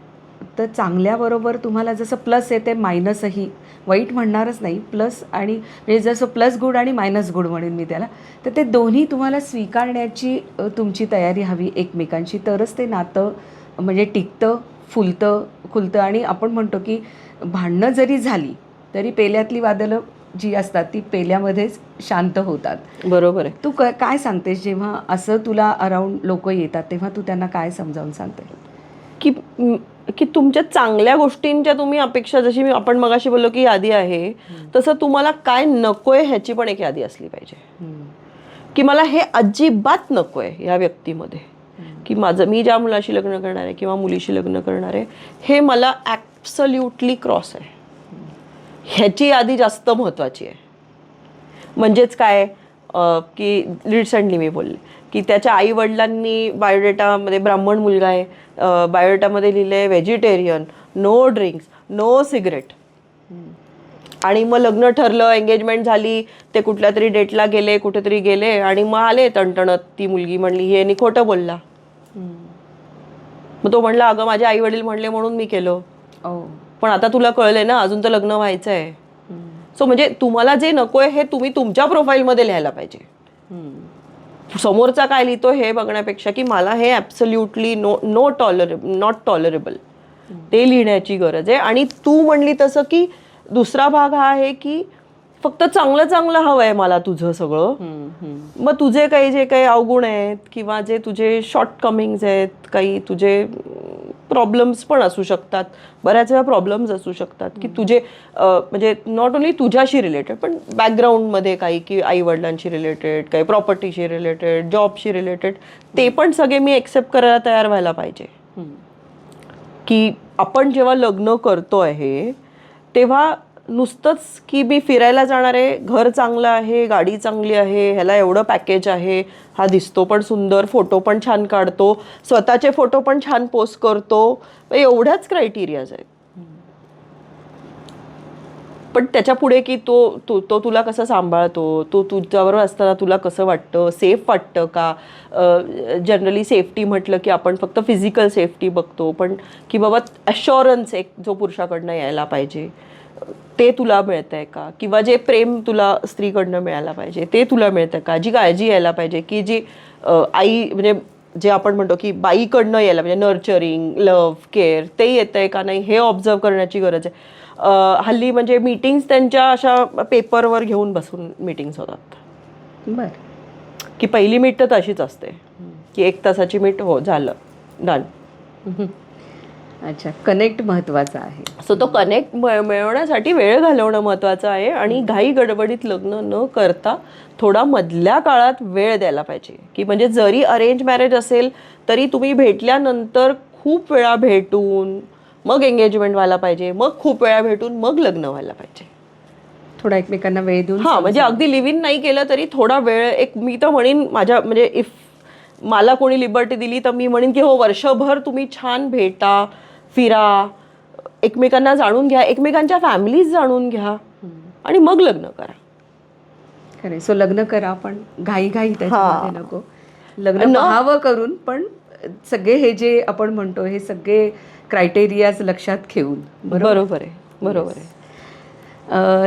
तर चांगल्याबरोबर तुम्हाला जसं प्लस येते मायनसही, वाईट म्हणणारच नाही, प्लस. आणि म्हणजे जसं प्लस गुड आणि मायनस गुड म्हणेन मी त्याला, तर ते दोन्ही तुम्हाला स्वीकारण्याची तुमची तयारी हवी एकमेकांची, तरच ते नातं म्हणजे टिकतं, फुलतं, खुलतं. आणि आपण म्हणतो की भांडणं जरी झाली तरी पेल्यातली वादळं जी असतात ती पेल्यामध्येच शांत होतात. बरोबर आहे. तू काय सांगतेस जेव्हा असं तुला अराउंड लोक येतात तेव्हा तू त्यांना काय समजावून सांगते? की की तुमच्या चांगल्या गोष्टींच्या तुम्ही अपेक्षा, जशी आपण मगाशी बोललो की यादी आहे, तसं तुम्हाला काय नकोय ह्याची पण एक यादी असली पाहिजे. की मला हे अजिबात नकोय या व्यक्तीमध्ये, की मी ज्या मुलाशी लग्न करणार आहे किंवा मुलीशी लग्न करणार आहे हे मला ॲब्सोल्युटली क्रॉस आहे, ह्याची यादी जास्त महत्त्वाची आहे. म्हणजेच काय की रिसेंटली मी बोलले की त्याच्या आईवडिलांनी बायोडेटामध्ये, ब्राह्मण मुलगा आहे, बायोडेटामध्ये लिहिलं आहे vegetarian, no drinks, no cigarette. आणि मग लग्न ठरलं, एंगेजमेंट झाली, ते कुठल्या तरी डेटला गेले, कुठेतरी गेले आणि मग आले तणतणत. ती मुलगी म्हणली हे यांनी खोटं बोलला. मग तो म्हणला अगं माझे आई वडील म्हणले म्हणून मी केलं. पण आता तुला कळलंय ना, अजून तर लग्न व्हायचं आहे. सो म्हणजे तुम्हाला जे नकोय हे तुम्ही तुमच्या प्रोफाईलमध्ये लिहायला पाहिजे. समोरचा काय लिहितो हे बघण्यापेक्षा की मला हे ॲब्सोल्युटली नॉट टॉलरेबल, ते लिहिण्याची गरज आहे. आणि तू म्हणली तसं की दुसरा भाग हा आहे की फक्त चांगलं चांगलं हवं आहे मला तुझं सगळं. मग तुझे काही जे काही अवगुण आहेत किंवा जे तुझे शॉर्टकमिंग्स आहेत, काही तुझे प्रॉब्लेम्स पण असू शकतात, बऱ्याच वेळा प्रॉब्लेम्स असू शकतात की तुझे म्हणजे नॉट ओन्ली तुझ्याशी रिलेटेड पण बॅकग्राऊंडमध्ये काही, की आईवडिलांशी रिलेटेड, काही प्रॉपर्टीशी रिलेटेड, जॉबशी रिलेटेड, ते पण सगळे मी एक्सेप्ट करायला तयार व्हायला पाहिजे. की आपण जेव्हा लग्न करतो आहे तेव्हा नुसतंच की मी फिरायला जाणार आहे, घर चांगलं आहे, गाडी चांगली आहे, ह्याला एवढं पॅकेज आहे, हा दिसतो पण सुंदर, फोटो पण छान काढतो, स्वतःचे फोटो पण छान पोस्ट करतो, एवढ्याच क्रायटेरियाज आहेत. पण त्याच्या पुढे की तो तुला कसं सांभाळतो, तो तुझ्याबरोबर असताना तुला कसं वाटतं, सेफ वाटतं का. जनरली सेफ्टी म्हटलं की आपण फक्त फिजिकल सेफ्टी बघतो, पण की बाबा ॲश्युरन्स एक जो पुरुषाकडनं यायला पाहिजे ते तुला मिळतं आहे का, किंवा जे प्रेम तुला स्त्रीकडनं मिळायला पाहिजे ते तुला मिळतं का, जी काळजी यायला पाहिजे, की जी आई म्हणजे जे आपण म्हणतो की बाईकडनं यायला म्हणजे नर्चरिंग, लव्ह, केअर, ते येतं आहे का नाही हे ऑब्झर्व करण्याची गरज आहे. हल्ली म्हणजे मीटिंग्स त्यांच्या अशा पेपरवर घेऊन बसून मीटिंग्स होतात. बरं. की पहिली मीट तर तशीच असते की 1 तासाची मीट हो झालं डन. अच्छा, कनेक्ट महत्त्वाचा आहे. सो तो कनेक्ट मिळवण्यासाठी वेळ घालवणं महत्त्वाचं आहे आणि घाई गडबडीत लग्न न करता थोडा मधल्या काळात वेळ द्यायला पाहिजे. की म्हणजे जरी अरेंज मॅरेज असेल तरी तुम्ही भेटल्यानंतर खूप वेळा भेटून मग एंगेजमेंट व्हायला पाहिजे, मग खूप वेळा भेटून मग लग्न व्हायला पाहिजे. थोडा एकमेकांना वेळ देऊन हां, म्हणजे अगदी लिव्ह इन नाही केलं तरी थोडा वेळ, एक मी तर म्हणेन माझ्या म्हणजे इफ मला कोणी लिबर्टी दिली तर मी म्हणेन की हो, वर्षभर तुम्ही छान भेटा, फिरा, एकमेकांना जाणून घ्या, एकमेकांच्या फॅमिलीज जाणून घ्या आणि मग लग्न करा. खरे. सो लग्न करा पण घाई त्याच्यामध्ये नको. लग्न पाहावं करून, पण सगळे हे जे आपण म्हणतो हे सगळे क्रायटेरियाज लक्षात घेऊन. बरोबर आहे.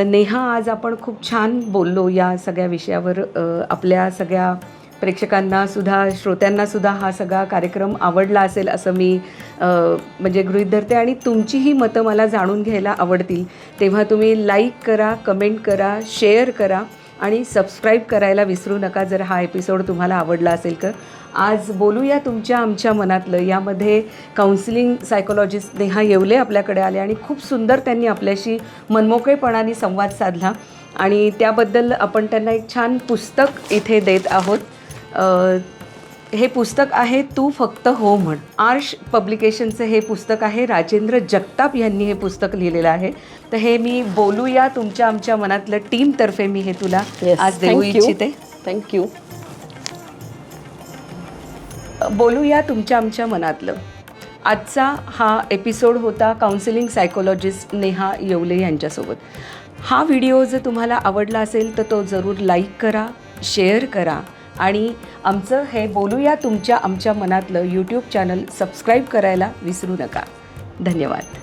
नेहा, आज आपण खूप छान बोललो या सगळ्या विषयावर. आपल्या सगळ्या प्रेक्षकांना सुद्धा, श्रोत्यांना सुद्धा हा सगळा कार्यक्रम आवडला असेल असं मी म्हणजे गृहीत धरते. आणि तुमचीही मतं मला जाणून घ्यायला आवडतील. तेव्हा तुम्ही लाईक करा, कमेंट करा, शेअर करा आणि सबस्क्राईब करायला विसरू नका जर हा एपिसोड तुम्हाला आवडला असेल तर. आज बोलूया तुमच्या आमच्या मनातलं यामध्ये काउन्सिलिंग सायकोलॉजिस्ट नेहा येवले आपल्याकडे आले आणि खूप सुंदर त्यांनी आपल्याशी मनमोकळेपणाने संवाद साधला आणि त्याबद्दल आपण त्यांना एक छान पुस्तक इथे देत आहोत. हे पुस्तक आहे तू फक्त हो म्हण. आर्ष पब्लिकेशनचं हे पुस्तक आहे. राजेंद्र जगताप यांनी हे पुस्तक लिहिलेलं आहे. तर हे मी बोलूया तुमच्या आमच्या मनातलं टीमतर्फे मी हे तुला आज देऊ इच्छिते. थँक्यू. बोलूया तुमच्या आमच्या मनातलं. आजचा हा एपिसोड होता काउन्सिलिंग सायकोलॉजिस्ट नेहा येवले यांच्यासोबत. हा व्हिडिओ जर तुम्हाला आवडला असेल तर तो जरूर लाईक करा, शेअर करा आणि आमचं हे बोलूया तुमच्या आमच्या मनातलं यूट्यूब चॅनल सबस्क्राईब करायला विसरू नका. धन्यवाद.